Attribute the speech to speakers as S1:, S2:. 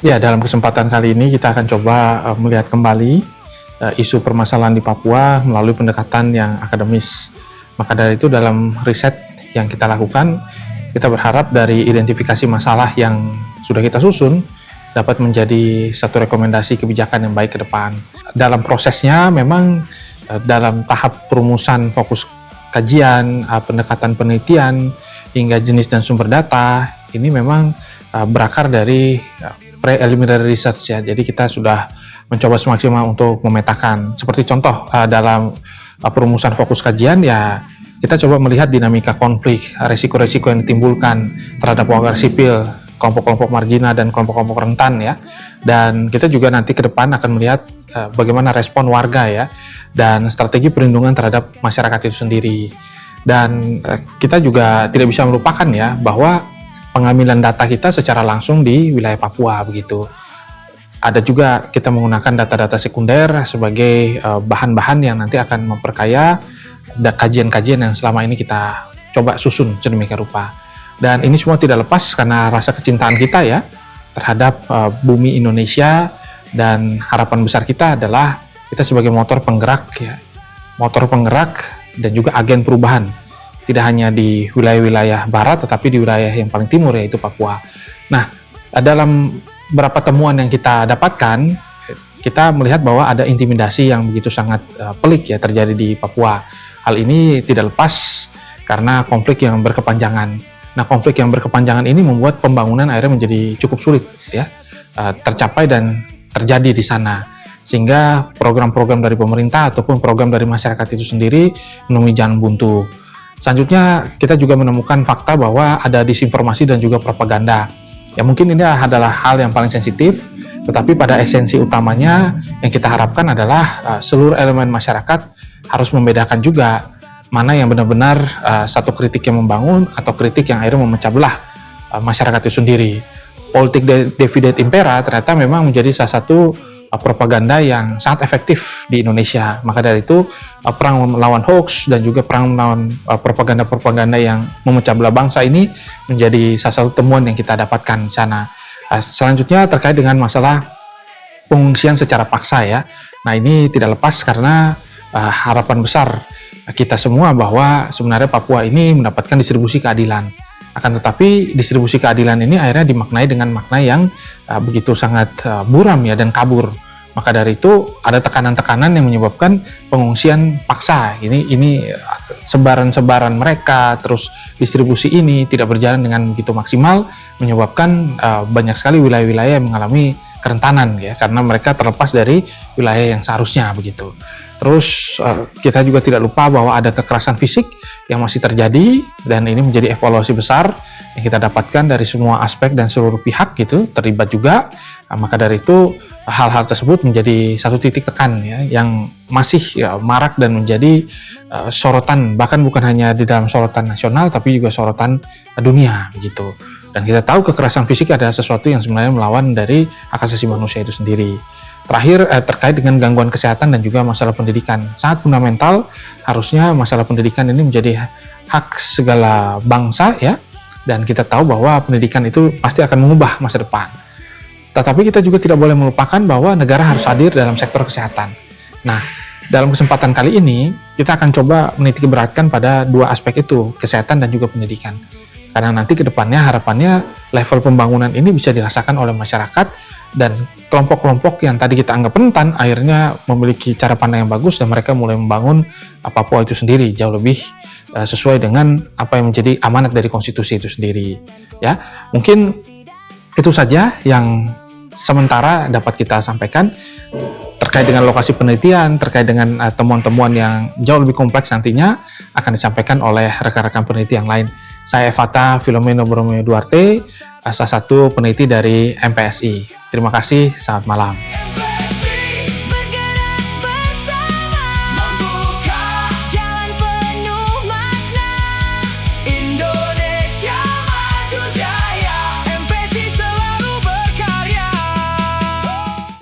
S1: Ya, dalam kesempatan kali ini kita akan coba melihat kembali isu permasalahan di Papua melalui pendekatan yang akademis. Maka dari itu dalam riset yang kita lakukan, kita berharap dari identifikasi masalah yang sudah kita susun dapat menjadi satu rekomendasi kebijakan yang baik ke depan. Dalam prosesnya memang dalam tahap perumusan fokus kajian, pendekatan penelitian, hingga jenis dan sumber data, ini memang berakar dari preliminary research ya. Jadi kita sudah mencoba semaksimal untuk memetakan. Seperti contoh dalam perumusan fokus kajian ya, kita coba melihat dinamika konflik, resiko-resiko yang ditimbulkan terhadap warga sipil, kelompok-kelompok marginal dan kelompok-kelompok rentan ya. Dan kita juga nanti ke depan akan melihat bagaimana respon warga ya, dan strategi perlindungan terhadap masyarakat itu sendiri. Dan kita juga tidak bisa melupakan ya bahwa pengambilan data kita secara langsung di wilayah Papua begitu. Ada juga kita menggunakan data-data sekunder sebagai bahan-bahan yang nanti akan memperkaya kajian-kajian yang selama ini kita coba susun sedemikian rupa. Dan ini semua tidak lepas karena rasa kecintaan kita ya terhadap bumi Indonesia, dan harapan besar kita adalah kita sebagai motor penggerak ya, motor penggerak dan juga agen perubahan. Tidak hanya di wilayah-wilayah barat, tetapi di wilayah yang paling timur, yaitu Papua. Nah, dalam beberapa temuan yang kita dapatkan, kita melihat bahwa ada intimidasi yang begitu sangat pelik ya terjadi di Papua. Hal ini tidak lepas karena konflik yang berkepanjangan. Nah, konflik yang berkepanjangan ini membuat pembangunan akhirnya menjadi cukup sulit ya tercapai dan terjadi di sana. Sehingga program-program dari pemerintah ataupun program dari masyarakat itu sendiri menemui jalan buntu. Selanjutnya kita juga menemukan fakta bahwa ada disinformasi dan juga propaganda. Ya mungkin ini adalah hal yang paling sensitif, tetapi pada esensi utamanya yang kita harapkan adalah seluruh elemen masyarakat harus membedakan juga mana yang benar-benar satu kritik yang membangun atau kritik yang akhirnya memecah belah masyarakat itu sendiri. Politik divide et impera ternyata memang menjadi salah satu propaganda yang sangat efektif di Indonesia. Maka dari itu perang melawan hoax dan juga perang melawan propaganda-propaganda yang memecah belah bangsa ini menjadi salah satu temuan yang kita dapatkan di sana. Selanjutnya terkait dengan masalah pengungsian secara paksa ya. Nah, ini tidak lepas karena harapan besar kita semua bahwa sebenarnya Papua ini mendapatkan distribusi keadilan. Akan tetapi distribusi keadilan ini akhirnya dimaknai dengan makna yang begitu sangat buram ya dan kabur. Maka dari itu ada tekanan-tekanan yang menyebabkan pengungsian paksa. Ini sebaran-sebaran mereka, terus distribusi ini tidak berjalan dengan begitu maksimal, menyebabkan banyak sekali wilayah-wilayah yang mengalami kerentanan ya, karena mereka terlepas dari wilayah yang seharusnya begitu. Terus kita juga tidak lupa bahwa ada kekerasan fisik yang masih terjadi, dan ini menjadi evaluasi besar yang kita dapatkan dari semua aspek dan seluruh pihak gitu terlibat juga. Maka dari itu hal-hal tersebut menjadi satu titik tekan ya yang masih ya, marak dan menjadi sorotan, bahkan bukan hanya di dalam sorotan nasional tapi juga sorotan dunia begitu. Dan kita tahu kekerasan fisik adalah sesuatu yang sebenarnya melawan dari hak asasi manusia itu sendiri. Terakhir, terkait dengan gangguan kesehatan dan juga masalah pendidikan. Sangat fundamental, harusnya masalah pendidikan ini menjadi hak segala bangsa ya. Dan kita tahu bahwa pendidikan itu pasti akan mengubah masa depan. Tetapi kita juga tidak boleh melupakan bahwa negara harus hadir dalam sektor kesehatan. Nah, dalam kesempatan kali ini, kita akan coba menitik beratkan pada dua aspek itu, kesehatan dan juga pendidikan. Karena nanti ke depannya harapannya level pembangunan ini bisa dirasakan oleh masyarakat, dan kelompok-kelompok yang tadi kita anggap rentan akhirnya memiliki cara pandang yang bagus dan mereka mulai membangun Papua itu sendiri jauh lebih sesuai dengan apa yang menjadi amanat dari konstitusi itu sendiri ya. Mungkin itu saja yang sementara dapat kita sampaikan terkait dengan lokasi penelitian, terkait dengan temuan-temuan yang jauh lebih kompleks nantinya akan disampaikan oleh rekan-rekan peneliti yang lain. Saya Evata Filomeno Borromeo Duarte, salah satu peneliti dari MPSI. Terima kasih, selamat malam.